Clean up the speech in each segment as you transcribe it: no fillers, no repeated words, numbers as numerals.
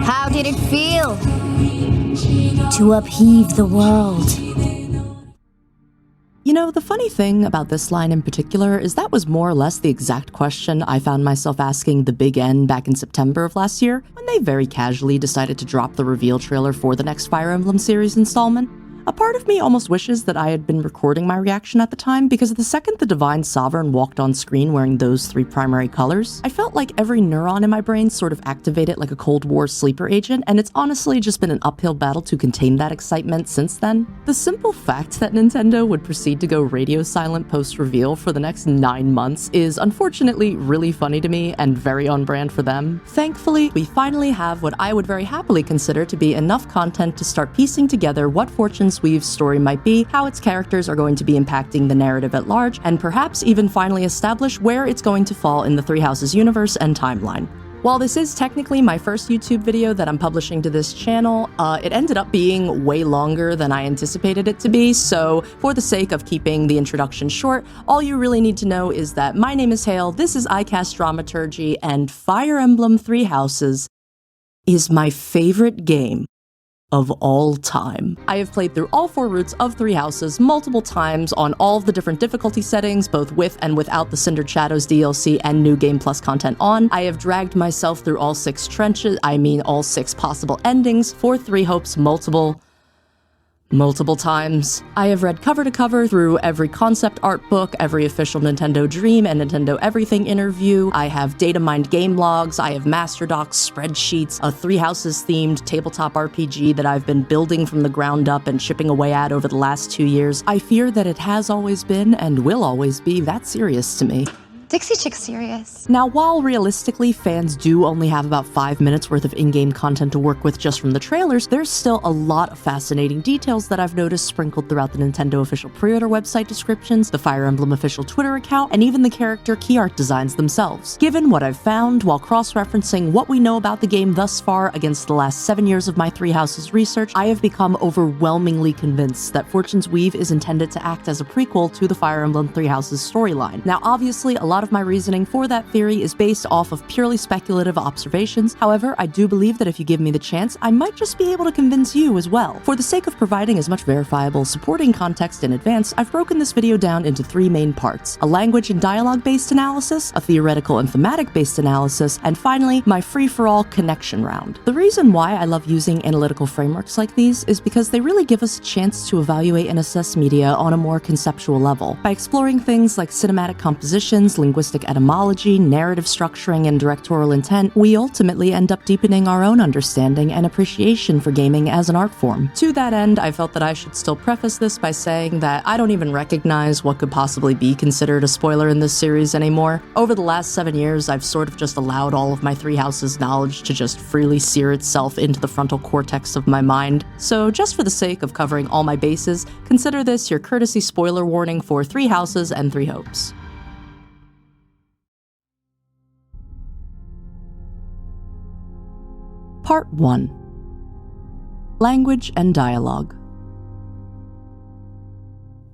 How did it feel to upheave the world? You know, the funny thing about this line in particular is that was more or less the exact question I found myself asking the Big N back in September of last year, when they very casually decided to drop the reveal trailer for the next Fire Emblem series installment. A part of me almost wishes that I had been recording my reaction at the time, because the second the Divine Sovereign walked on screen wearing those three primary colors, I felt like every neuron in my brain sort of activated like a Cold War sleeper agent, and it's honestly just been an uphill battle to contain that excitement since then. The simple fact that Nintendo would proceed to go radio silent post-reveal for the next 9 months is unfortunately really funny to me and very on brand for them. Thankfully, we finally have what I would very happily consider to be enough content to start piecing together what Fortune's Weave's story might be, how its characters are going to be impacting the narrative at large, and perhaps even finally establish where it's going to fall in the Three Houses universe and timeline. While this is technically my first YouTube video that I'm publishing to this channel, it ended up being way longer than I anticipated it to be, so for the sake of keeping the introduction short, all you really need to know is that my name is Hale, this is iCast Dramaturgy, and Fire Emblem Three Houses is my favorite game of all time. I have played through all 4 routes of Three Houses multiple times on all of the different difficulty settings, both with and without the Cindered Shadows DLC and New Game Plus content on. I have dragged myself through all 6 trenches, all 6 possible endings for Three Hopes multiple times. I have read cover to cover through every concept art book, every official Nintendo Dream and Nintendo Everything interview. I have data mined game logs, I have master docs, spreadsheets, a Three Houses themed tabletop RPG that I've been building from the ground up and chipping away at over the last 2 years. I fear that it has always been and will always be that serious to me. Dixie Chick's serious. Now, while realistically fans do only have about 5 minutes worth of in-game content to work with just from the trailers, there's still a lot of fascinating details that I've noticed sprinkled throughout the Nintendo official pre-order website descriptions, the Fire Emblem official Twitter account, and even the character key art designs themselves. Given what I've found, while cross-referencing what we know about the game thus far against the last 7 years of my Three Houses research, I have become overwhelmingly convinced that Fortune's Weave is intended to act as a prequel to the Fire Emblem Three Houses storyline. Now, obviously, a lot of my reasoning for that theory is based off of purely speculative observations. However, I do believe that if you give me the chance, I might just be able to convince you as well. For the sake of providing as much verifiable supporting context in advance, I've broken this video down into 3 main parts: a language and dialogue-based analysis, a theoretical and thematic-based analysis, and finally, my free-for-all connection round. The reason why I love using analytical frameworks like these is because they really give us a chance to evaluate and assess media on a more conceptual level. By exploring things like cinematic compositions, linguistic etymology, narrative structuring, and directorial intent, we ultimately end up deepening our own understanding and appreciation for gaming as an art form. To that end, I felt that I should still preface this by saying that I don't even recognize what could possibly be considered a spoiler in this series anymore. Over the last 7 years, I've sort of just allowed all of my Three Houses knowledge to just freely sear itself into the frontal cortex of my mind. So just for the sake of covering all my bases, consider this your courtesy spoiler warning for Three Houses and Three Hopes. Part 1. Language and Dialogue.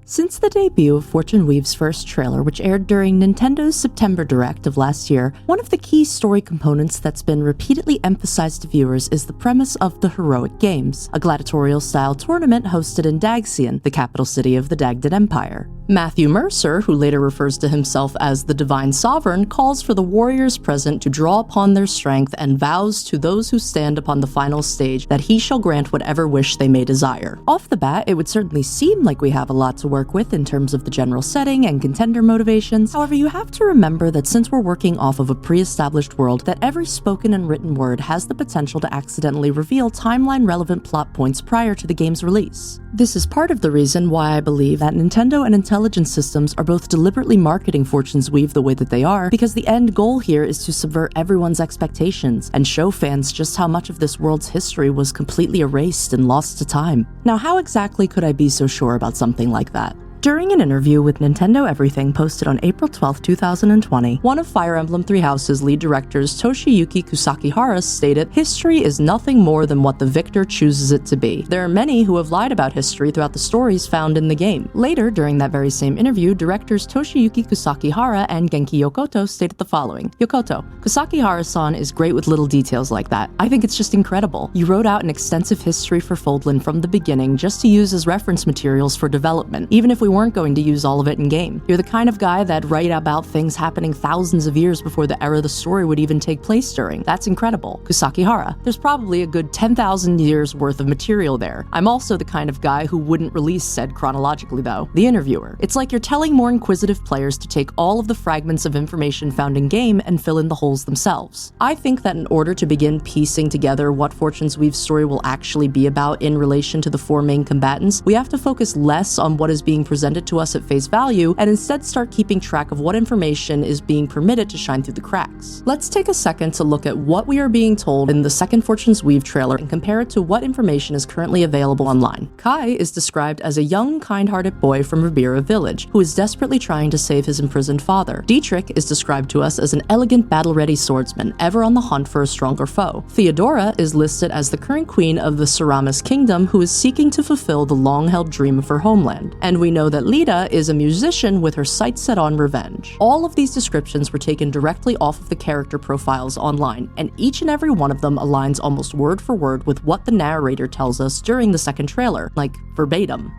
Since the debut of Fortune Weave's first trailer, which aired during Nintendo's September Direct of last year, one of the key story components that's been repeatedly emphasized to viewers is the premise of the Heroic Games, a gladiatorial-style tournament hosted in Dagcian, the capital city of the Dagdan Empire. Matthew Mercer, who later refers to himself as the Divine Sovereign, calls for the warriors present to draw upon their strength and vows to those who stand upon the final stage that he shall grant whatever wish they may desire. Off the bat, it would certainly seem like we have a lot to work with in terms of the general setting and contender motivations. However, you have to remember that since we're working off of a pre-established world, that every spoken and written word has the potential to accidentally reveal timeline-relevant plot points prior to the game's release. This is part of the reason why I believe that Nintendo and Intelligence Systems are both deliberately marketing Fortune's Weave the way that they are, because the end goal here is to subvert everyone's expectations and show fans just how much of this world's history was completely erased and lost to time. Now, how exactly could I be so sure about something like that? During an interview with Nintendo Everything posted on April 12, 2020, one of Fire Emblem Three House's lead directors, Toshiyuki Kusakihara, stated, "History is nothing more than what the victor chooses it to be. There are many who have lied about history throughout the stories found in the game." Later, during that very same interview, directors Toshiyuki Kusakihara and Genki Yokoto stated the following. Yokoto, "Kusakihara-san is great with little details like that. I think it's just incredible. You wrote out an extensive history for Foldland from the beginning just to use as reference materials for development, even if we weren't going to use all of it in-game. You're the kind of guy that'd write about things happening thousands of years before the era the story would even take place during. That's incredible." Kusakihara, "There's probably a good 10,000 years worth of material there. I'm also the kind of guy who wouldn't release said chronologically though." The interviewer, "It's like you're telling more inquisitive players to take all of the fragments of information found in-game and fill in the holes themselves. I think that in order to begin piecing together what Fortune's Weave's story will actually be about in relation to the four main combatants, we have to focus less on what is being presented to us at face value and instead start keeping track of what information is being permitted to shine through the cracks." Let's take a second to look at what we are being told in the second Fortune's Weave trailer and compare it to what information is currently available online. Kai is described as a young, kind-hearted boy from Ribera Village who is desperately trying to save his imprisoned father. Dietrich is described to us as an elegant, battle-ready swordsman, ever on the hunt for a stronger foe. Theodora is listed as the current queen of the Ceramus Kingdom who is seeking to fulfill the long-held dream of her homeland. And we know that Lita is a musician with her sights set on revenge. All of these descriptions were taken directly off of the character profiles online, and each and every one of them aligns almost word for word with what the narrator tells us during the second trailer, like verbatim.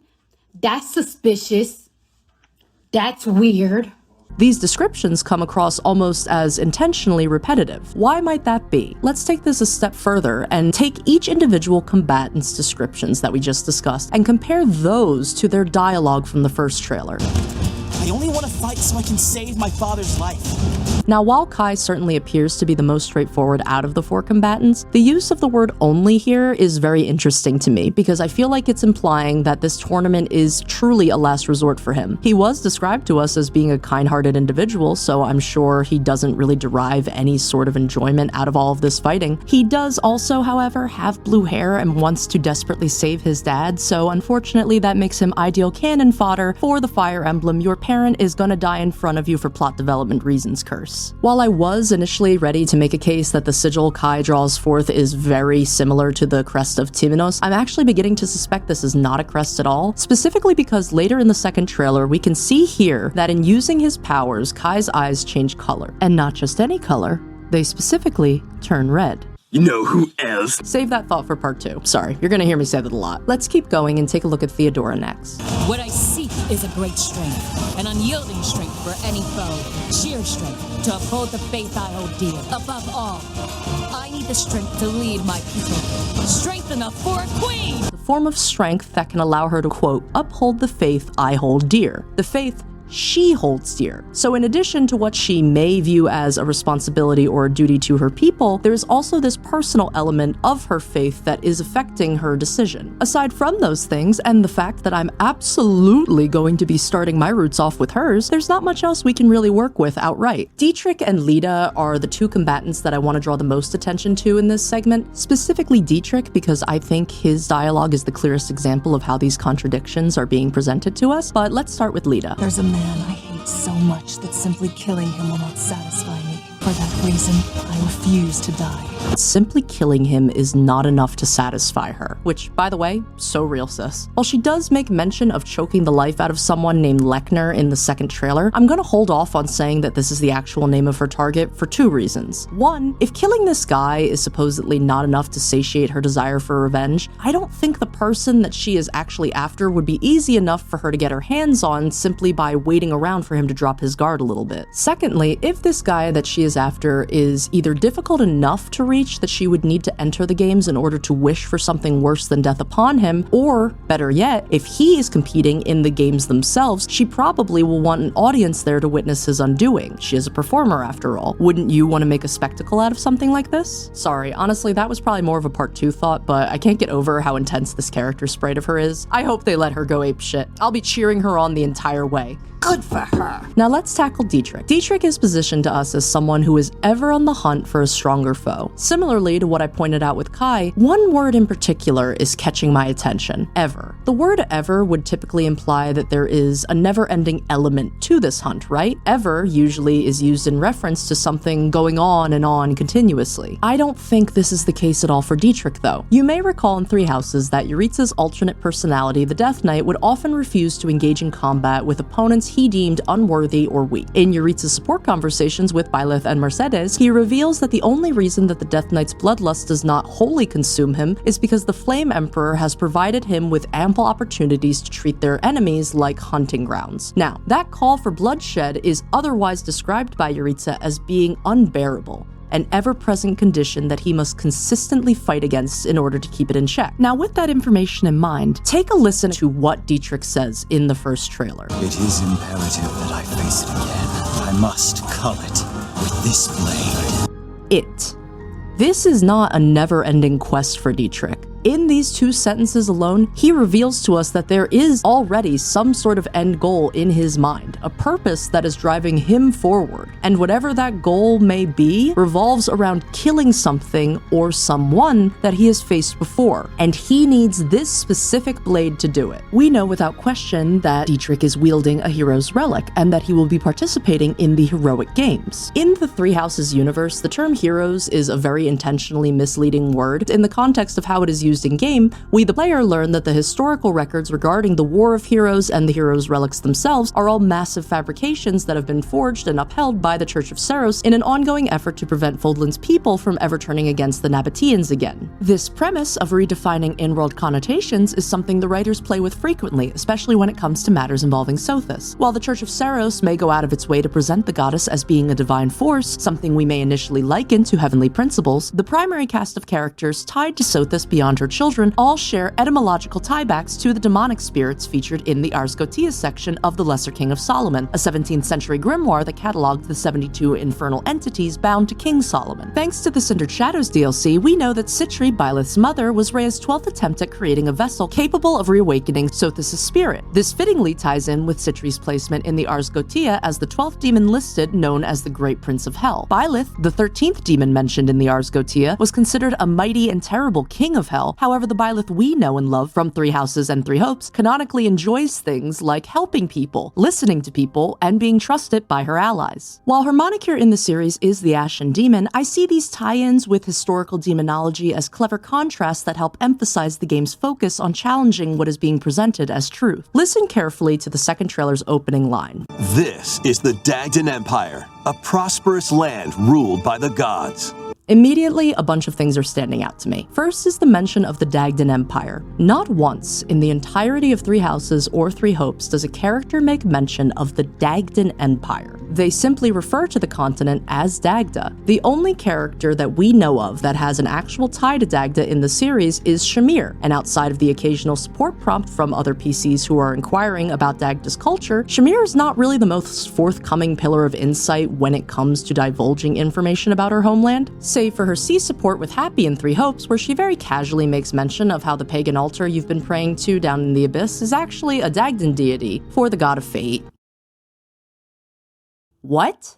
"That's suspicious. That's weird." These descriptions come across almost as intentionally repetitive. Why might that be? Let's take this a step further and take each individual combatant's descriptions that we just discussed and compare those to their dialogue from the first trailer. "I only want to fight so I can save my father's life." Now, while Kai certainly appears to be the most straightforward out of the four combatants, the use of the word "only" here is very interesting to me because I feel like it's implying that this tournament is truly a last resort for him. He was described to us as being a kind-hearted individual, so I'm sure he doesn't really derive any sort of enjoyment out of all of this fighting. He does also, however, have blue hair and wants to desperately save his dad, so unfortunately that makes him ideal cannon fodder for the Fire Emblem "your parent is gonna die in front of you for plot development reasons" curse. While I was initially ready to make a case that the sigil Kai draws forth is very similar to the crest of Timinos, I'm actually beginning to suspect this is not a crest at all, specifically because later in the second trailer we can see here that in using his powers, Kai's eyes change color. And not just any color, they specifically turn red. You know who else? Save that thought for part 2. Sorry, you're gonna hear me say that a lot. Let's keep going and take a look at Theodora next. "What I seek is a great strength, an unyielding strength for any foe, sheer strength to uphold the faith I hold dear. Above all, I need the strength to lead my people. Strength enough for a queen!" The form of strength that can allow her to, quote, "uphold the faith I hold dear." The faith she holds dear. So in addition to what she may view as a responsibility or a duty to her people, there is also this personal element of her faith that is affecting her decision. Aside from those things, and the fact that I'm absolutely going to be starting my roots off with hers, there's not much else we can really work with outright. Dietrich and Lita are the two combatants that I want to draw the most attention to in this segment, specifically Dietrich because I think his dialogue is the clearest example of how these contradictions are being presented to us, but let's start with Lita. "There's a man I hate so much that simply killing him will not satisfy me. For that reason, I refuse to die." Simply killing him is not enough to satisfy her, which, by the way, so real, sis. While she does make mention of choking the life out of someone named Lechner in the second trailer, I'm gonna hold off on saying that this is the actual name of her target for two reasons. One, if killing this guy is supposedly not enough to satiate her desire for revenge, I don't think the person that she is actually after would be easy enough for her to get her hands on simply by waiting around for him to drop his guard a little bit. Secondly, if this guy that she is after is either difficult enough to reach that she would need to enter the games in order to wish for something worse than death upon him, or better yet, if he is competing in the games themselves, she probably will want an audience there to witness his undoing. She is a performer after all. Wouldn't you want to make a spectacle out of something like this? Sorry, honestly, that was probably more of a part 2 thought, but I can't get over how intense this character sprite of her is. I hope they let her go apeshit. I'll be cheering her on the entire way. Good for her. Now let's tackle Dietrich. Dietrich is positioned to us as someone who is ever on the hunt for a stronger foe. Similarly to what I pointed out with Kai, one word in particular is catching my attention: ever. The word ever would typically imply that there is a never-ending element to this hunt, right? Ever usually is used in reference to something going on and on continuously. I don't think this is the case at all for Dietrich, though. You may recall in Three Houses that Yuritsa's alternate personality, the Death Knight, would often refuse to engage in combat with opponents he deemed unworthy or weak. In Yuritsa's support conversations with Byleth and Mercedes, he reveals that the only reason that the Death Knight's bloodlust does not wholly consume him is because the Flame Emperor has provided him with ample opportunities to treat their enemies like hunting grounds. Now, that call for bloodshed is otherwise described by Yuritsa as being unbearable, an ever-present condition that he must consistently fight against in order to keep it in check. Now, with that information in mind, take a listen to what Dietrich says in the first trailer. It is imperative that I face it again. I must cull it with this blade. It. This is not a never-ending quest for Dietrich. In these two sentences alone, he reveals to us that there is already some sort of end goal in his mind, a purpose that is driving him forward. And whatever that goal may be, revolves around killing something or someone that he has faced before. And he needs this specific blade to do it. We know without question that Dietrich is wielding a hero's relic, and that he will be participating in the heroic games. In the Three Houses universe, the term heroes is a very intentionally misleading word. In the context of how it is used in-game, we the player learn that the historical records regarding the War of Heroes and the heroes' relics themselves are all massive fabrications that have been forged and upheld by the Church of Seiros in an ongoing effort to prevent Fodlan's people from ever turning against the Nabateans again. This premise of redefining in-world connotations is something the writers play with frequently, especially when it comes to matters involving Sothis. While the Church of Seiros may go out of its way to present the goddess as being a divine force, something we may initially liken to heavenly principles, the primary cast of characters tied to Sothis beyond her children all share etymological tiebacks to the demonic spirits featured in the Ars Goetia section of The Lesser King of Solomon, a 17th century grimoire that cataloged the 72 infernal entities bound to King Solomon. Thanks to the Cindered Shadows DLC, we know that Citri, Byleth's mother, was Rhea's 12th attempt at creating a vessel capable of reawakening Sothis' spirit. This fittingly ties in with Citri's placement in the Ars Goetia as the 12th demon listed, known as the Great Prince of Hell. Byleth, the 13th demon mentioned in the Ars Goetia, was considered a mighty and terrible king of hell. However, the Byleth we know and love from Three Houses and Three Hopes canonically enjoys things like helping people, listening to people, and being trusted by her allies. While her moniker in the series is the Ashen Demon, I see these tie-ins with historical demonology as clever contrasts that help emphasize the game's focus on challenging what is being presented as truth. Listen carefully to the second trailer's opening line. This is the Dagdan Empire, a prosperous land ruled by the gods. Immediately, a bunch of things are standing out to me. First is the mention of the Dagdan Empire. Not once in the entirety of Three Houses or Three Hopes does a character make mention of the Dagdan Empire. They simply refer to the continent as Dagda. The only character that we know of that has an actual tie to Dagda in the series is Shamir, and outside of the occasional support prompt from other PCs who are inquiring about Dagda's culture, Shamir is not really the most forthcoming pillar of insight when it comes to divulging information about her homeland. Save for her sea support with Happy in Three Hopes, where she very casually makes mention of how the pagan altar you've been praying to down in the abyss is actually a Dagdan deity for the god of fate. What?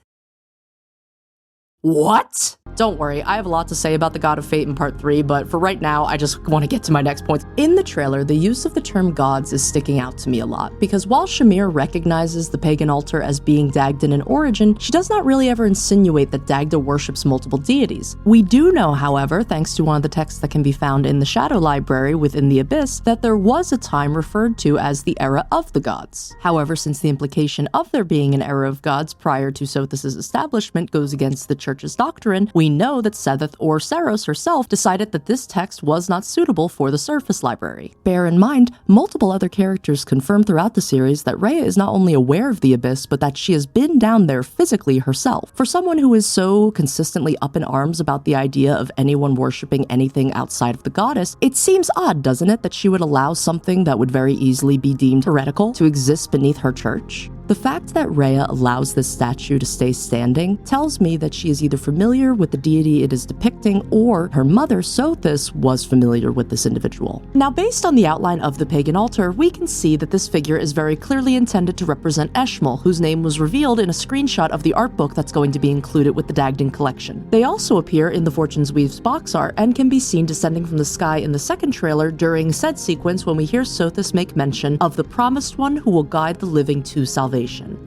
What? Don't worry, I have a lot to say about the God of Fate in Part 3, but for right now, I just want to get to my next point. In the trailer, the use of the term gods is sticking out to me a lot, because while Shamir recognizes the pagan altar as being Dagdan in origin, she does not really ever insinuate that Dagda worships multiple deities. We do know, however, thanks to one of the texts that can be found in the Shadow Library within the Abyss, that there was a time referred to as the Era of the Gods. However, since the implication of there being an Era of Gods prior to Sothis' establishment goes against the Church's doctrine, we know that Sethith or Seiros herself decided that this text was not suitable for the Surface Library. Bear in mind, multiple other characters confirm throughout the series that Rhea is not only aware of the Abyss, but that she has been down there physically herself. For someone who is so consistently up in arms about the idea of anyone worshipping anything outside of the goddess, it seems odd, doesn't it, that she would allow something that would very easily be deemed heretical to exist beneath her church? The fact that Rhea allows this statue to stay standing tells me that she is either familiar with the deity it is depicting, or her mother, Sothis, was familiar with this individual. Now, based on the outline of the pagan altar, we can see that this figure is very clearly intended to represent Eshmol, whose name was revealed in a screenshot of the art book that's going to be included with the Dagden collection. They also appear in the Fortune's Weave's box art and can be seen descending from the sky in the second trailer during said sequence when we hear Sothis make mention of the promised one who will guide the living to salvation.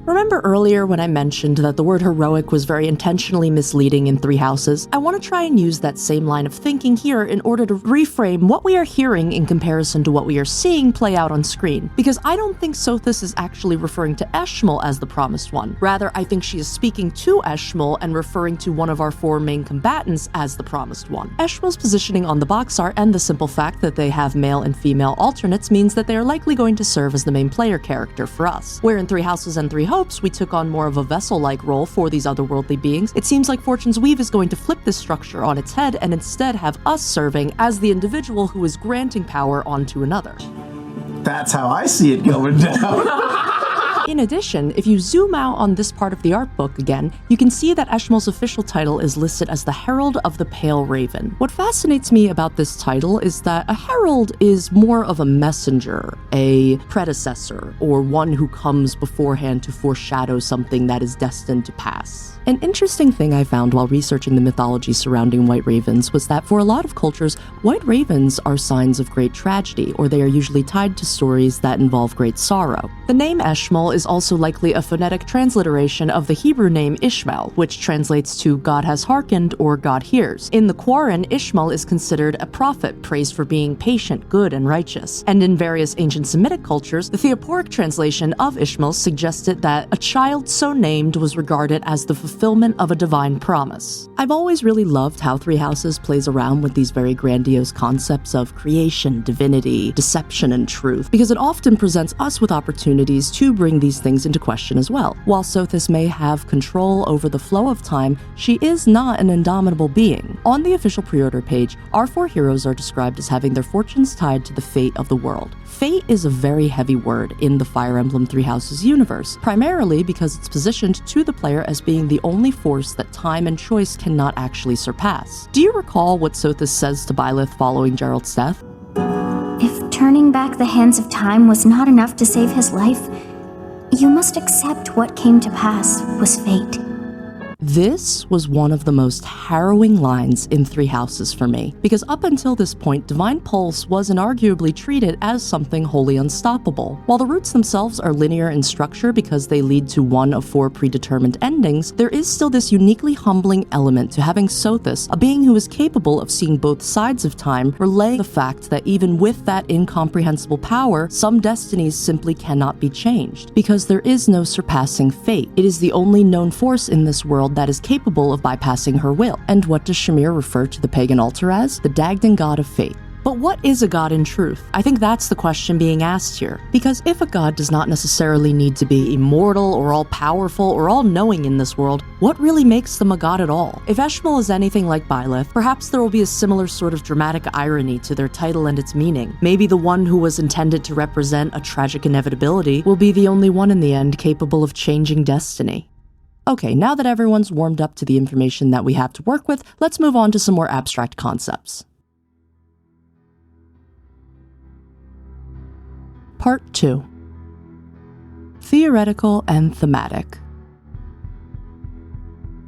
Remember earlier when I mentioned that the word heroic was very intentionally misleading in Three Houses? I want to try and use that same line of thinking here in order to reframe what we are hearing in comparison to what we are seeing play out on screen, because I don't think Sothis is actually referring to Eshmol as the promised one. Rather, I think she is speaking to Eshmol and referring to one of our four main combatants as the promised one. Eshmol's positioning on the box art and the simple fact that they have male and female alternates means that they are likely going to serve as the main player character for us. Where in Three Houses and Three Hopes, we took on more of a vessel-like role for these otherworldly beings, it seems like Fortune's Weave is going to flip this structure on its head and instead have us serving as the individual who is granting power onto another. That's how I see it going down. In addition, if you zoom out on this part of the art book again, you can see that Eshmol's official title is listed as the Herald of the Pale Raven. What fascinates me about this title is that a herald is more of a messenger, a predecessor, or one who comes beforehand to foreshadow something that is destined to pass. An interesting thing I found while researching the mythology surrounding white ravens was that for a lot of cultures, white ravens are signs of great tragedy, or they are usually tied to stories that involve great sorrow. The name Eshmol is also likely a phonetic transliteration of the Hebrew name Ishmael, which translates to God has hearkened or God hears. In the Quran, Ishmael is considered a prophet praised for being patient, good, and righteous. And in various ancient Semitic cultures, the Theoporic translation of Ishmael suggested that a child so named was regarded as the fulfillment of a divine promise. I've always really loved how Three Houses plays around with these very grandiose concepts of creation, divinity, deception, and truth, because it often presents us with opportunities to bring these things into question as well. While Sothis may have control over the flow of time, she is not an indomitable being. On the official pre-order page, our four heroes are described as having their fortunes tied to the fate of the world. Fate is a very heavy word in the Fire Emblem Three Houses universe, primarily because it's positioned to the player as being the only force that time and choice cannot actually surpass. Do you recall what Sothis says to Byleth following Gerald's death? If turning back the hands of time was not enough to save his life, you must accept what came to pass was fate. This was one of the most harrowing lines in Three Houses for me, because up until this point, Divine Pulse was inarguably treated as something wholly unstoppable. While the roots themselves are linear in structure because they lead to one of four predetermined endings, there is still this uniquely humbling element to having Sothis, a being who is capable of seeing both sides of time, relay the fact that even with that incomprehensible power, some destinies simply cannot be changed, because there is no surpassing fate. It is the only known force in this world that is capable of bypassing her will. And what does Shamir refer to the pagan altar as? The Dagden god of fate. But what is a god in truth? I think that's the question being asked here. Because if a god does not necessarily need to be immortal or all-powerful or all-knowing in this world, what really makes them a god at all? If Eshmol is anything like Byleth, perhaps there will be a similar sort of dramatic irony to their title and its meaning. Maybe the one who was intended to represent a tragic inevitability will be the only one in the end capable of changing destiny. Okay, now that everyone's warmed up to the information that we have to work with, let's move on to some more abstract concepts. Part 2. Theoretical and Thematic.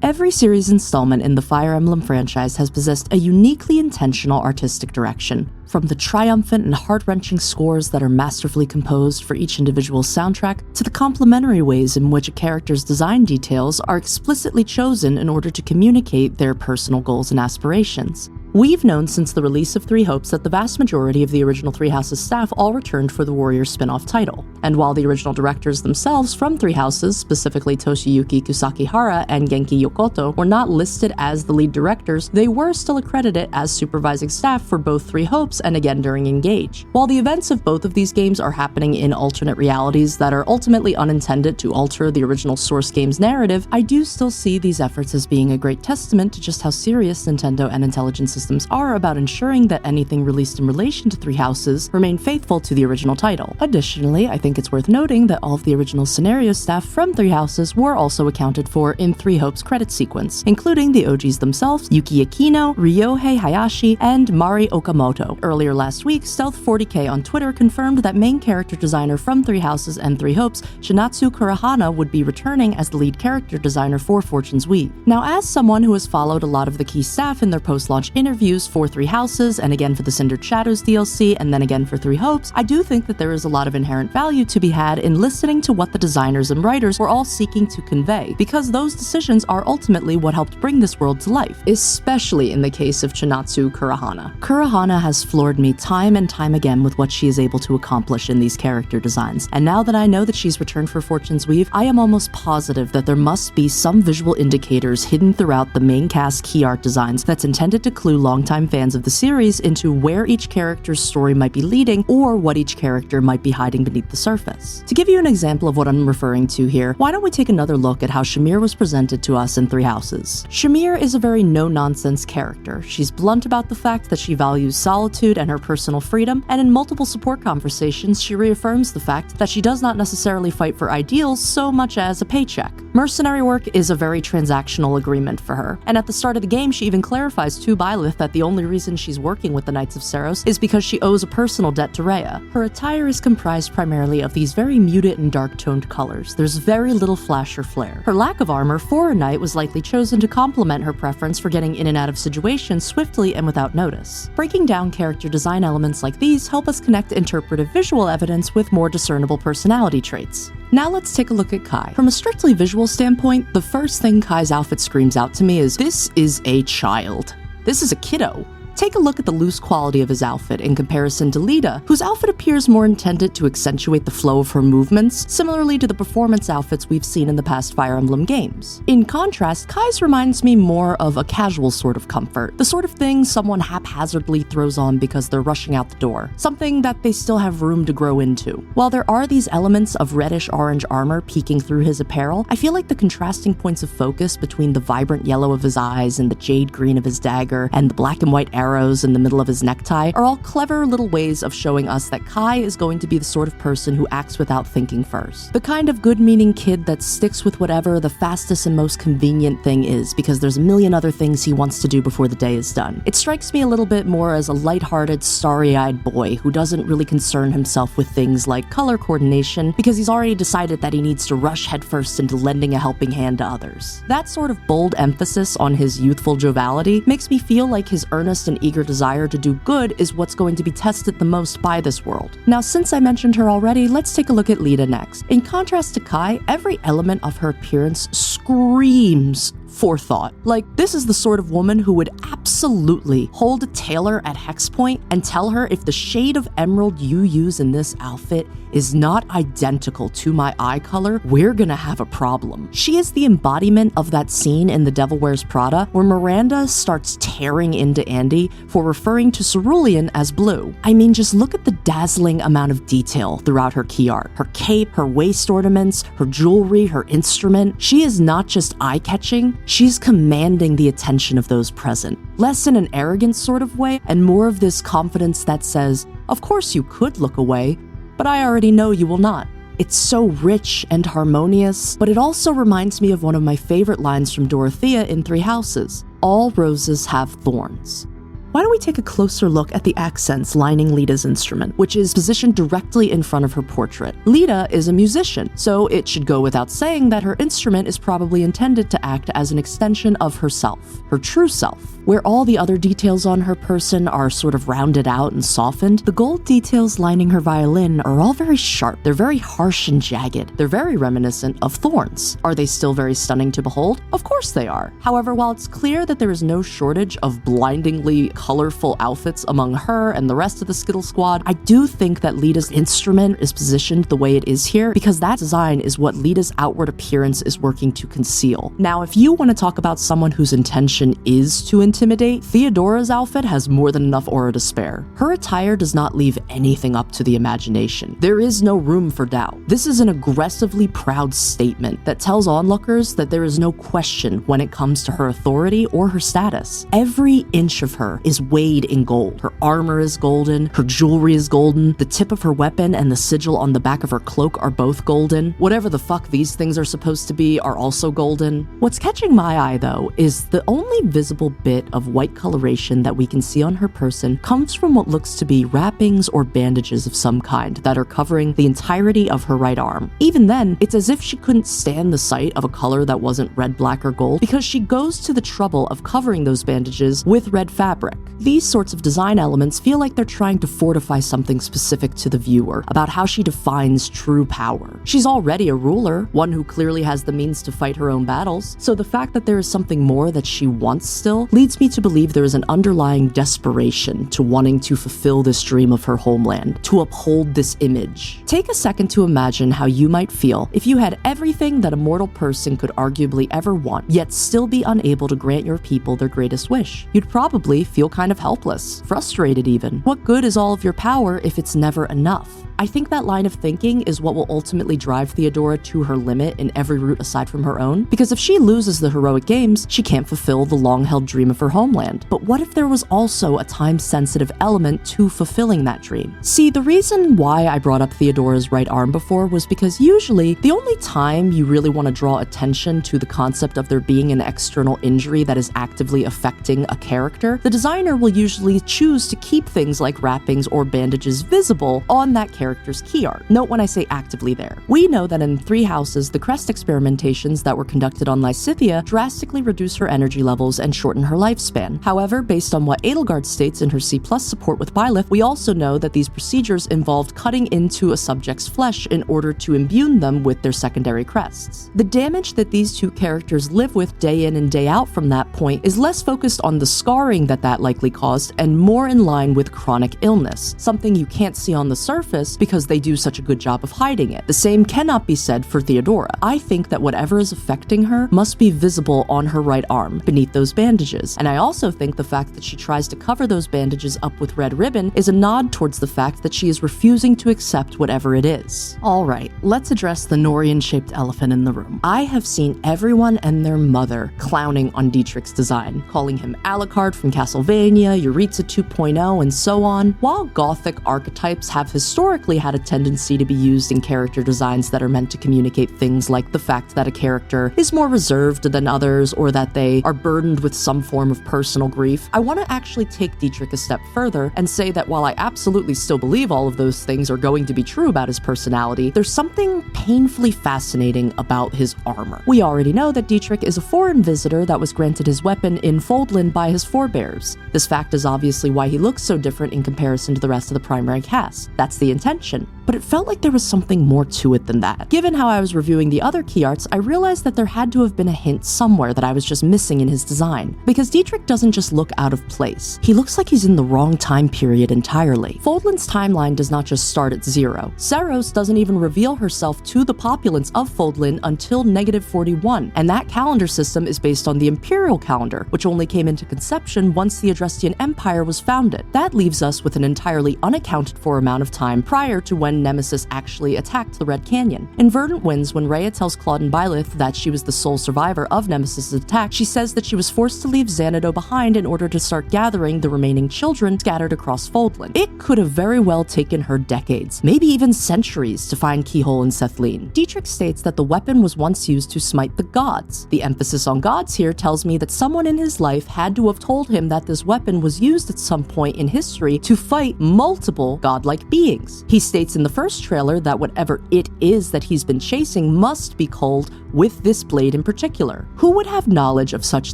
Every series installment in the Fire Emblem franchise has possessed a uniquely intentional artistic direction, from the triumphant and heart-wrenching scores that are masterfully composed for each individual soundtrack, to the complementary ways in which a character's design details are explicitly chosen in order to communicate their personal goals and aspirations. We've known since the release of Three Hopes that the vast majority of the original Three Houses staff all returned for the Warriors spin-off title. And while the original directors themselves from Three Houses, specifically Toshiyuki Kusakihara and Genki Yokoto, were not listed as the lead directors, they were still accredited as supervising staff for both Three Hopes and again during Engage. While the events of both of these games are happening in alternate realities that are ultimately unintended to alter the original source game's narrative, I do still see these efforts as being a great testament to just how serious Nintendo and Intelligent systems are about ensuring that anything released in relation to Three Houses remain faithful to the original title. Additionally, I think it's worth noting that all of the original scenario staff from Three Houses were also accounted for in Three Hopes credit sequence, including the OGs themselves, Yuki Aquino, Ryohei Hayashi, and Mari Okamoto. Earlier last week, Stealth40k on Twitter confirmed that main character designer from Three Houses and Three Hopes, Shinatsu Kurahana, would be returning as the lead character designer for Fortune's Weave. Now, as someone who has followed a lot of the key staff in their post-launch interviews for Three Houses, and again for the Cindered Shadows DLC, and then again for Three Hopes, I do think that there is a lot of inherent value to be had in listening to what the designers and writers were all seeking to convey, because those decisions are ultimately what helped bring this world to life, especially in the case of Shinatsu Kurahana. Kurahana has floored me time and time again with what she is able to accomplish in these character designs, and now that I know that she's returned for Fortune's Weave, I am almost positive that there must be some visual indicators hidden throughout the main cast key art designs that's intended to clue longtime fans of the series into where each character's story might be leading or what each character might be hiding beneath the surface. To give you an example of what I'm referring to here, why don't we take another look at how Shamir was presented to us in Three Houses. Shamir is a very no-nonsense character. She's blunt about the fact that she values solitude and her personal freedom, and in multiple support conversations, she reaffirms the fact that she does not necessarily fight for ideals so much as a paycheck. Mercenary work is a very transactional agreement for her, and at the start of the game, she even clarifies to Byleth that the only reason she's working with the Knights of Seros is because she owes a personal debt to Rhea. Her attire is comprised primarily of these very muted and dark-toned colors. There's very little flash or flare. Her lack of armor for a knight was likely chosen to complement her preference for getting in and out of situations swiftly and without notice. Breaking down character design elements like these help us connect interpretive visual evidence with more discernible personality traits. Now let's take a look at Kai. From a strictly visual standpoint, the first thing Kai's outfit screams out to me is, this is a child. This is a kiddo. Take a look at the loose quality of his outfit in comparison to Lita, whose outfit appears more intended to accentuate the flow of her movements, similarly to the performance outfits we've seen in the past Fire Emblem games. In contrast, Kai's reminds me more of a casual sort of comfort, the sort of thing someone haphazardly throws on because they're rushing out the door, something that they still have room to grow into. While there are these elements of reddish-orange armor peeking through his apparel, I feel like the contrasting points of focus between the vibrant yellow of his eyes and the jade green of his dagger and the black and white arrows in the middle of his necktie are all clever little ways of showing us that Kai is going to be the sort of person who acts without thinking first. The kind of good-meaning kid that sticks with whatever the fastest and most convenient thing is because there's a million other things he wants to do before the day is done. It strikes me a little bit more as a lighthearted, starry-eyed boy who doesn't really concern himself with things like color coordination because he's already decided that he needs to rush headfirst into lending a helping hand to others. That sort of bold emphasis on his youthful joviality makes me feel like his earnest and eager desire to do good is what's going to be tested the most by this world. Now, since I mentioned her already, let's take a look at Lita next. In contrast to Kai, every element of her appearance screams forethought. Like, this is the sort of woman who would absolutely hold a tailor at Hex Point and tell her if the shade of emerald you use in this outfit is not identical to my eye color, we're gonna have a problem. She is the embodiment of that scene in The Devil Wears Prada where Miranda starts tearing into Andy for referring to Cerulean as blue. I mean, just look at the dazzling amount of detail throughout her key art. Her cape, her waist ornaments, her jewelry, her instrument. She is not just eye-catching, she's commanding the attention of those present. Less in an arrogant sort of way, and more of this confidence that says, of course you could look away, but I already know you will not. It's so rich and harmonious, but it also reminds me of one of my favorite lines from Dorothea in Three Houses. All roses have thorns. Why don't we take a closer look at the accents lining Lita's instrument, which is positioned directly in front of her portrait. Lita is a musician, so it should go without saying that her instrument is probably intended to act as an extension of herself, her true self. Where all the other details on her person are sort of rounded out and softened, the gold details lining her violin are all very sharp. They're very harsh and jagged. They're very reminiscent of thorns. Are they still very stunning to behold? Of course they are. However, while it's clear that there is no shortage of blindingly colorful outfits among her and the rest of the Skittle Squad, I do think that Lita's instrument is positioned the way it is here because that design is what Lita's outward appearance is working to conceal. Now, if you want to talk about someone whose intention is to intimidate, Theodora's outfit has more than enough aura to spare. Her attire does not leave anything up to the imagination. There is no room for doubt. This is an aggressively proud statement that tells onlookers that there is no question when it comes to her authority or her status. Every inch of her is weighed in gold. Her armor is golden, her jewelry is golden, the tip of her weapon and the sigil on the back of her cloak are both golden. Whatever the fuck these things are supposed to be are also golden. What's catching my eye though is the only visible bit of white coloration that we can see on her person comes from what looks to be wrappings or bandages of some kind that are covering the entirety of her right arm. Even then, it's as if she couldn't stand the sight of a color that wasn't red, black, or gold because she goes to the trouble of covering those bandages with red fabric. These sorts of design elements feel like they're trying to fortify something specific to the viewer about how she defines true power. She's already a ruler, one who clearly has the means to fight her own battles, so the fact that there is something more that she wants still leads me to believe there is an underlying desperation to wanting to fulfill this dream of her homeland, to uphold this image. Take a second to imagine how you might feel if you had everything that a mortal person could arguably ever want, yet still be unable to grant your people their greatest wish. You'd probably feel kind of helpless, frustrated even. What good is all of your power if it's never enough? I think that line of thinking is what will ultimately drive Theodora to her limit in every route aside from her own, because if she loses the heroic games, she can't fulfill the long-held dream of her homeland. But what if there was also a time-sensitive element to fulfilling that dream? See, the reason why I brought up Theodora's right arm before was because usually the only time you really want to draw attention to the concept of there being an external injury that is actively affecting a character, the designer will usually choose to keep things like wrappings or bandages visible on that character's key art. Note when I say actively there. We know that in 3 Houses, the crest experimentations that were conducted on Lysithea drastically reduce her energy levels and shorten her lifespan. However, based on what Edelgard states in her C+ support with Byleth, we also know that these procedures involved cutting into a subject's flesh in order to imbue them with their secondary crests. The damage that these 2 characters live with day in and day out from that point is less focused on the scarring that likely caused and more in line with chronic illness, something you can't see on the surface because they do such a good job of hiding it. The same cannot be said for Theodora. I think that whatever is affecting her must be visible on her right arm, beneath those bandages. And I also think the fact that she tries to cover those bandages up with red ribbon is a nod towards the fact that she is refusing to accept whatever it is. Alright, let's address the Norian-shaped elephant in the room. I have seen everyone and their mother clowning on Dietrich's design, calling him Alucard from Castlevania, Yuritsa 2.0, and so on. While Gothic archetypes have historically had a tendency to be used in character designs that are meant to communicate things like the fact that a character is more reserved than others or that they are burdened with some form of personal grief, I want to actually take Dietrich a step further and say that while I absolutely still believe all of those things are going to be true about his personality, there's something painfully fascinating about his armor. We already know that Dietrich is a foreign visitor that was granted his weapon in Foldland by his forebears. This fact is obviously why he looks so different in comparison to the rest of the primary cast. That's the intention. But it felt like there was something more to it than that. Given how I was reviewing the other key arts, I realized that there had to have been a hint somewhere that I was just missing in his design. Because Dietrich doesn't just look out of place. He looks like he's in the wrong time period entirely. Foldland's timeline does not just start at 0. Seros doesn't even reveal herself to the populace of Foldland until -41, and that calendar system is based on the Imperial calendar, which only came into conception once the Adrestian Empire was founded. That leaves us with an entirely unaccounted for amount of time prior to when Nemesis actually attacked the Red Canyon. In Verdant Winds, when Rhea tells Claude and Byleth that she was the sole survivor of Nemesis' attack, she says that she was forced to leave Xanadu behind in order to start gathering the remaining children scattered across Foldland. It could have very well taken her decades, maybe even centuries, to find Keyhole and Sethleen. Dietrich states that the weapon was once used to smite the gods. The emphasis on gods here tells me that someone in his life had to have told him that this weapon was used at some point in history to fight multiple godlike beings. He states in the first trailer that whatever it is that he's been chasing must be culled with this blade in particular. Who would have knowledge of such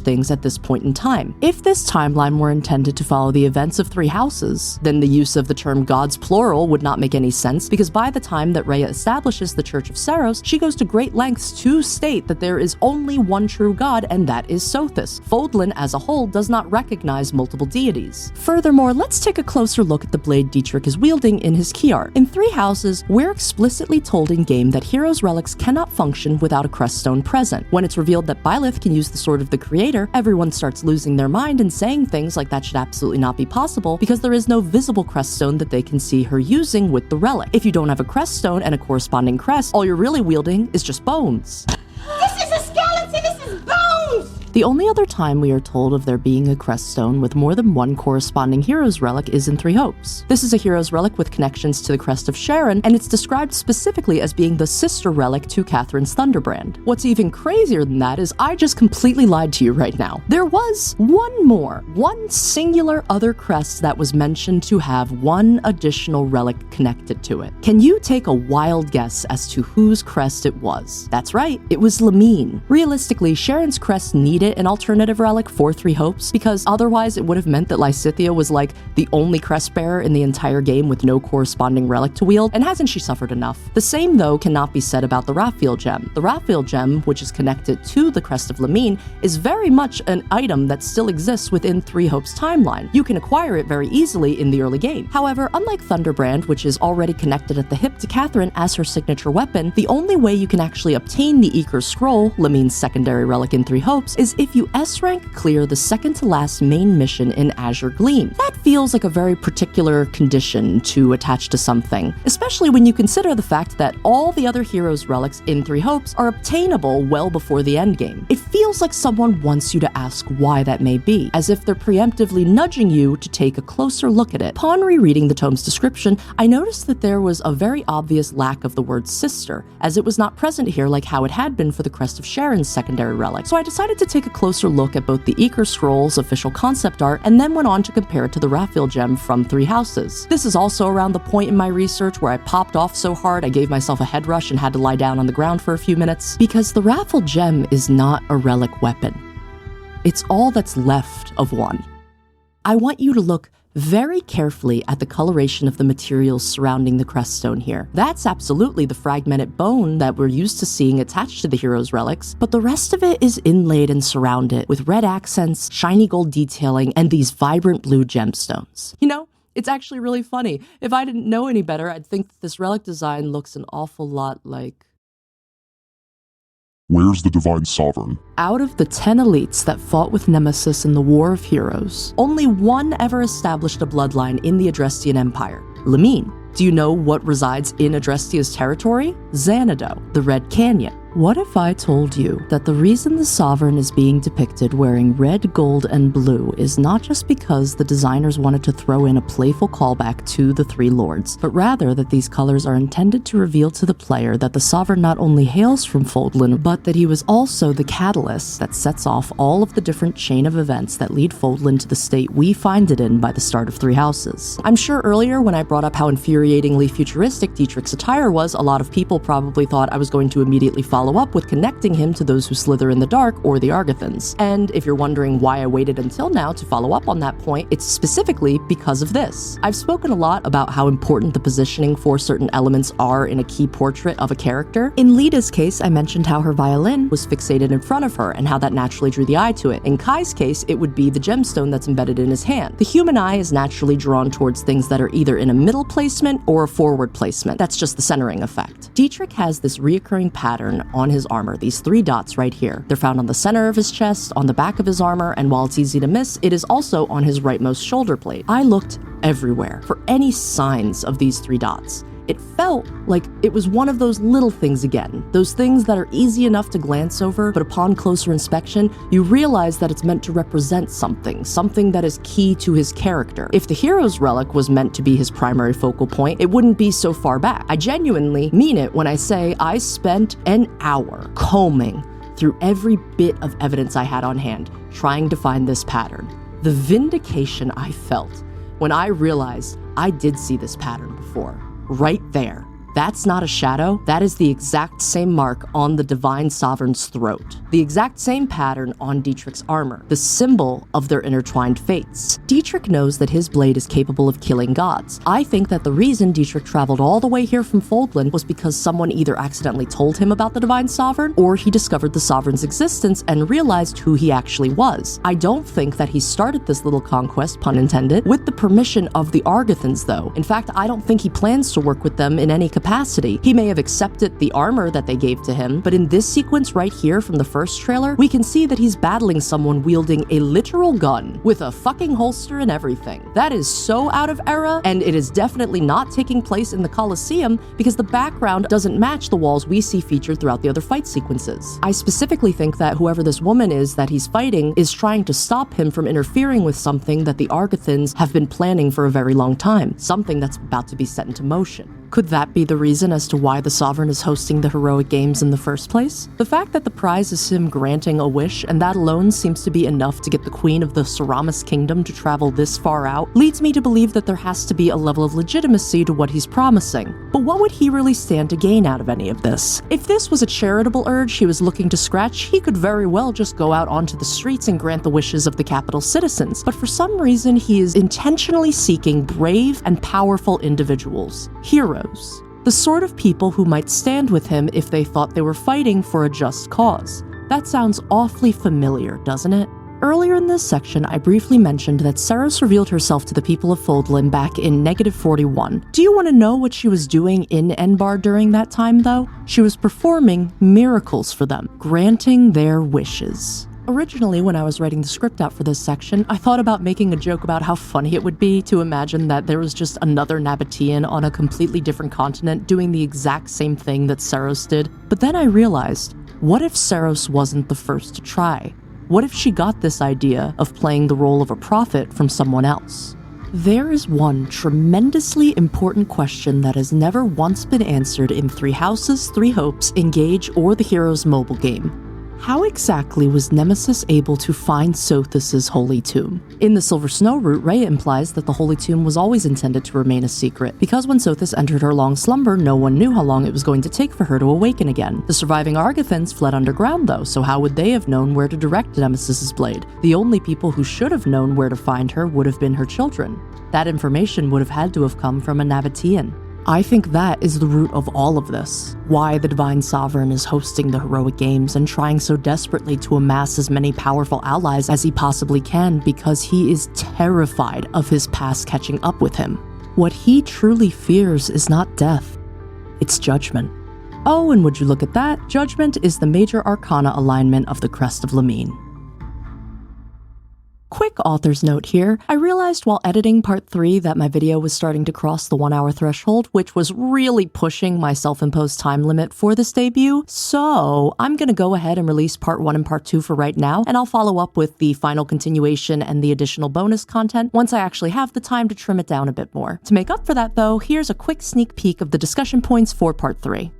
things at this point in time? If this timeline were intended to follow the events of 3 Houses, then the use of the term gods plural would not make any sense, because by the time that Rhea establishes the Church of Seros, she goes to great lengths to state that there is only one true god, and that is Sothis. Foldland as a whole does not recognize multiple deities. Furthermore, let's take a closer look at the blade Dietrich is wielding in his key art. In 3 Houses, we're explicitly told in-game that Heroes' Relics cannot function without a creststone present. When it's revealed that Byleth can use the Sword of the Creator, everyone starts losing their mind and saying things like that should absolutely not be possible because there is no visible creststone that they can see her using with the relic. If you don't have a creststone and a corresponding crest, all you're really wielding is just bones. This is a skeleton! This is bones! The only other time we are told of there being a crest stone with more than one corresponding hero's relic is in Three Hopes. This is a hero's relic with connections to the crest of Sharon, and it's described specifically as being the sister relic to Catherine's Thunderbrand. What's even crazier than that is I just completely lied to you right now. There was one singular other crest that was mentioned to have one additional relic connected to it. Can you take a wild guess as to whose crest it was? That's right, it was Lamine. Realistically, Sharon's crest needed an alternative relic for Three Hopes because otherwise it would have meant that Lysithea was like the only crest bearer in the entire game with no corresponding relic to wield, and hasn't she suffered enough? The same though cannot be said about the Raphael gem. The Raphael gem, which is connected to the crest of Lamine, is very much an item that still exists within Three Hopes timeline. You can acquire it very easily in the early game. However, unlike Thunderbrand, which is already connected at the hip to Catherine as her signature weapon, the only way you can actually obtain the Eker Scroll, Lamine's secondary relic in Three Hopes, is if you S-rank clear the second to last main mission in Azure Gleam. That feels like a very particular condition to attach to something, especially when you consider the fact that all the other heroes' relics in Three Hopes are obtainable well before the endgame. It feels like someone wants you to ask why that may be, as if they're preemptively nudging you to take a closer look at it. Upon rereading the tome's description, I noticed that there was a very obvious lack of the word sister, as it was not present here like how it had been for the crest of Sharon's secondary relic. So I decided to take a closer look at both the Eker Scroll's official concept art and then went on to compare it to the Raphael gem from Three Houses. This is also around the point in my research where I popped off so hard I gave myself a head rush and had to lie down on the ground for a few minutes, because the Raphael gem is not a relic weapon. It's all that's left of one. I want you to look very carefully at the coloration of the materials surrounding the creststone here. That's absolutely the fragmented bone that we're used to seeing attached to the hero's relics, but the rest of it is inlaid and surrounded with red accents, shiny gold detailing, and these vibrant blue gemstones. You know, it's actually really funny. If I didn't know any better, I'd think that this relic design looks an awful lot like... Where's the Divine Sovereign? Out of the 10 elites that fought with Nemesis in the War of Heroes, only one ever established a bloodline in the Adrestian Empire, Lamine. Do you know what resides in Adrestia's territory? Xanadu, the Red Canyon. What if I told you that the reason the Sovereign is being depicted wearing red, gold, and blue is not just because the designers wanted to throw in a playful callback to the Three Lords, but rather that these colors are intended to reveal to the player that the Sovereign not only hails from Foldland, but that he was also the catalyst that sets off all of the different chain of events that lead Foldland to the state we find it in by the start of Three Houses. I'm sure earlier when I brought up how infuriatingly futuristic Dietrich's attire was, a lot of people probably thought I was going to immediately follow up with connecting him to those who slither in the dark or the Argathans. And if you're wondering why I waited until now to follow up on that point, it's specifically because of this. I've spoken a lot about how important the positioning for certain elements are in a key portrait of a character. In Lida's case, I mentioned how her violin was fixated in front of her and how that naturally drew the eye to it. In Kai's case, it would be the gemstone that's embedded in his hand. The human eye is naturally drawn towards things that are either in a middle placement or a forward placement. That's just the centering effect. Dietrich has this reoccurring pattern on his armor, these 3 dots right here. They're found on the center of his chest, on the back of his armor, and while it's easy to miss, it is also on his rightmost shoulder blade. I looked everywhere for any signs of these 3 dots. It felt like it was one of those little things again, those things that are easy enough to glance over, but upon closer inspection, you realize that it's meant to represent something that is key to his character. If the hero's relic was meant to be his primary focal point, it wouldn't be so far back. I genuinely mean it when I say I spent an hour combing through every bit of evidence I had on hand, trying to find this pattern. The vindication I felt when I realized I did see this pattern before. Right there. That's not a shadow. That is the exact same mark on the Divine Sovereign's throat. The exact same pattern on Dietrich's armor. The symbol of their intertwined fates. Dietrich knows that his blade is capable of killing gods. I think that the reason Dietrich traveled all the way here from Foldland was because someone either accidentally told him about the Divine Sovereign, or he discovered the Sovereign's existence and realized who he actually was. I don't think that he started this little conquest, pun intended, with the permission of the Argathans though. In fact, I don't think he plans to work with them in any capacity capacity. He may have accepted the armor that they gave to him, but in this sequence right here from the first trailer, we can see that he's battling someone wielding a literal gun with a fucking holster and everything. That is so out of era, and it is definitely not taking place in the Colosseum because the background doesn't match the walls we see featured throughout the other fight sequences. I specifically think that whoever this woman is that he's fighting is trying to stop him from interfering with something that the Argothans have been planning for a very long time, something that's about to be set into motion. Could that be the reason as to why the Sovereign is hosting the heroic games in the first place? The fact that the prize is him granting a wish, and that alone seems to be enough to get the Queen of the Ceramus Kingdom to travel this far out, leads me to believe that there has to be a level of legitimacy to what he's promising. But what would he really stand to gain out of any of this? If this was a charitable urge he was looking to scratch, he could very well just go out onto the streets and grant the wishes of the capital citizens. But for some reason, he is intentionally seeking brave and powerful individuals. Heroes. The sort of people who might stand with him if they thought they were fighting for a just cause. That sounds awfully familiar, doesn't it? Earlier in this section, I briefly mentioned that Seros revealed herself to the people of Fodlan back in -41. Do you want to know what she was doing in Enbar during that time, though? She was performing miracles for them, granting their wishes. Originally, when I was writing the script out for this section, I thought about making a joke about how funny it would be to imagine that there was just another Nabatean on a completely different continent doing the exact same thing that Seros did. But then I realized, what if Seros wasn't the first to try? What if she got this idea of playing the role of a prophet from someone else? There is one tremendously important question that has never once been answered in Three Houses, Three Hopes, Engage, or the Heroes mobile game. How exactly was Nemesis able to find Sothis' holy tomb? In the Silver Snow route, Rhea implies that the holy tomb was always intended to remain a secret, because when Sothis entered her long slumber, no one knew how long it was going to take for her to awaken again. The surviving Argothans fled underground though, so how would they have known where to direct Nemesis' blade? The only people who should have known where to find her would have been her children. That information would have had to have come from a Nabatean. I think that is the root of all of this. Why the Divine Sovereign is hosting the heroic games and trying so desperately to amass as many powerful allies as he possibly can, because he is terrified of his past catching up with him. What he truly fears is not death, it's judgment. Oh, and would you look at that, Judgment is the major arcana alignment of the Crest of Lamine. Quick author's note here, I realized while editing part 3 that my video was starting to cross the 1 hour threshold, which was really pushing my self-imposed time limit for this debut, so I'm gonna go ahead and release part 1 and part 2 for right now, and I'll follow up with the final continuation and the additional bonus content once I actually have the time to trim it down a bit more. To make up for that though, here's a quick sneak peek of the discussion points for part 3.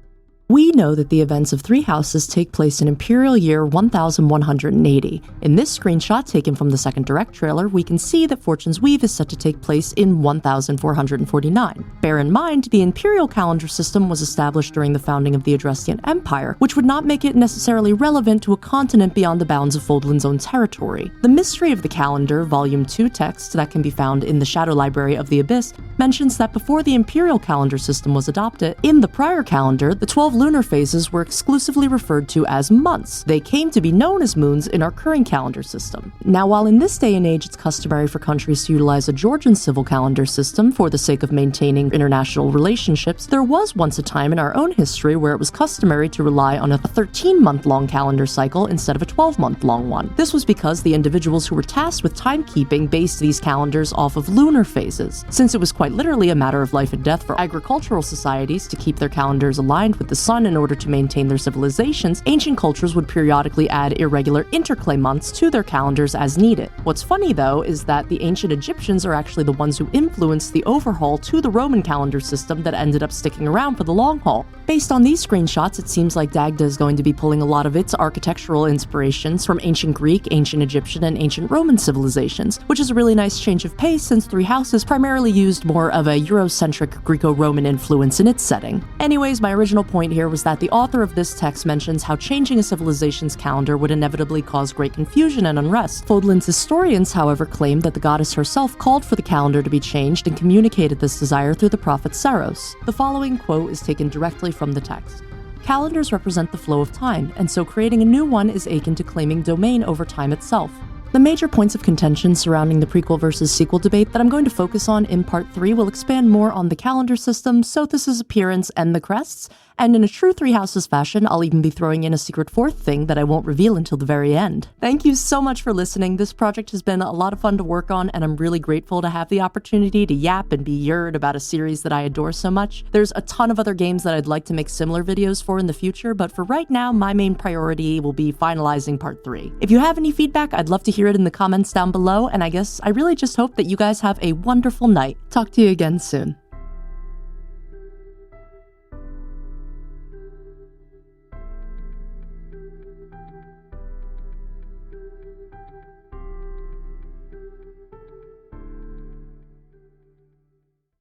We know that the events of Three Houses take place in Imperial Year 1180. In this screenshot taken from the second direct trailer, we can see that Fortune's Weave is set to take place in 1449. Bear in mind, the Imperial calendar system was established during the founding of the Adrestian Empire, which would not make it necessarily relevant to a continent beyond the bounds of Fodlan's own territory. The Mystery of the Calendar, Volume 2 text that can be found in the Shadow Library of the Abyss, mentions that before the Imperial calendar system was adopted, in the prior calendar, the 12 lunar phases were exclusively referred to as months. They came to be known as moons in our current calendar system. Now, while in this day and age it's customary for countries to utilize a Georgian civil calendar system for the sake of maintaining international relationships, there was once a time in our own history where it was customary to rely on a 13-month-long calendar cycle instead of a 12-month-long one. This was because the individuals who were tasked with timekeeping based these calendars off of lunar phases. Since it was quite literally a matter of life and death for agricultural societies to keep their calendars aligned with the sun in order to maintain their civilizations, ancient cultures would periodically add irregular interclay months to their calendars as needed. What's funny though is that the ancient Egyptians are actually the ones who influenced the overhaul to the Roman calendar system that ended up sticking around for the long haul. Based on these screenshots, it seems like Dagda is going to be pulling a lot of its architectural inspirations from ancient Greek, ancient Egyptian, and ancient Roman civilizations, which is a really nice change of pace since Three Houses primarily used more of a Eurocentric Greco-Roman influence in its setting. Anyways, my original point here was that the author of this text mentions how changing a civilization's calendar would inevitably cause great confusion and unrest. Fodlan's historians, however, claim that the goddess herself called for the calendar to be changed and communicated this desire through the prophet Seros. The following quote is taken directly from the text. Calendars represent the flow of time, and so creating a new one is akin to claiming domain over time itself. The major points of contention surrounding the prequel versus sequel debate that I'm going to focus on in part 3 will expand more on the calendar system, Sothis' appearance, and the crests, and in a true Three Houses fashion, I'll even be throwing in a secret fourth thing that I won't reveal until the very end. Thank you so much for listening. This project has been a lot of fun to work on, and I'm really grateful to have the opportunity to yap and be yerd about a series that I adore so much. There's a ton of other games that I'd like to make similar videos for in the future, but for right now, my main priority will be finalizing part 3. If you have any feedback, I'd love to hear it in the comments down below, and I guess I really just hope that you guys have a wonderful night. Talk to you again soon.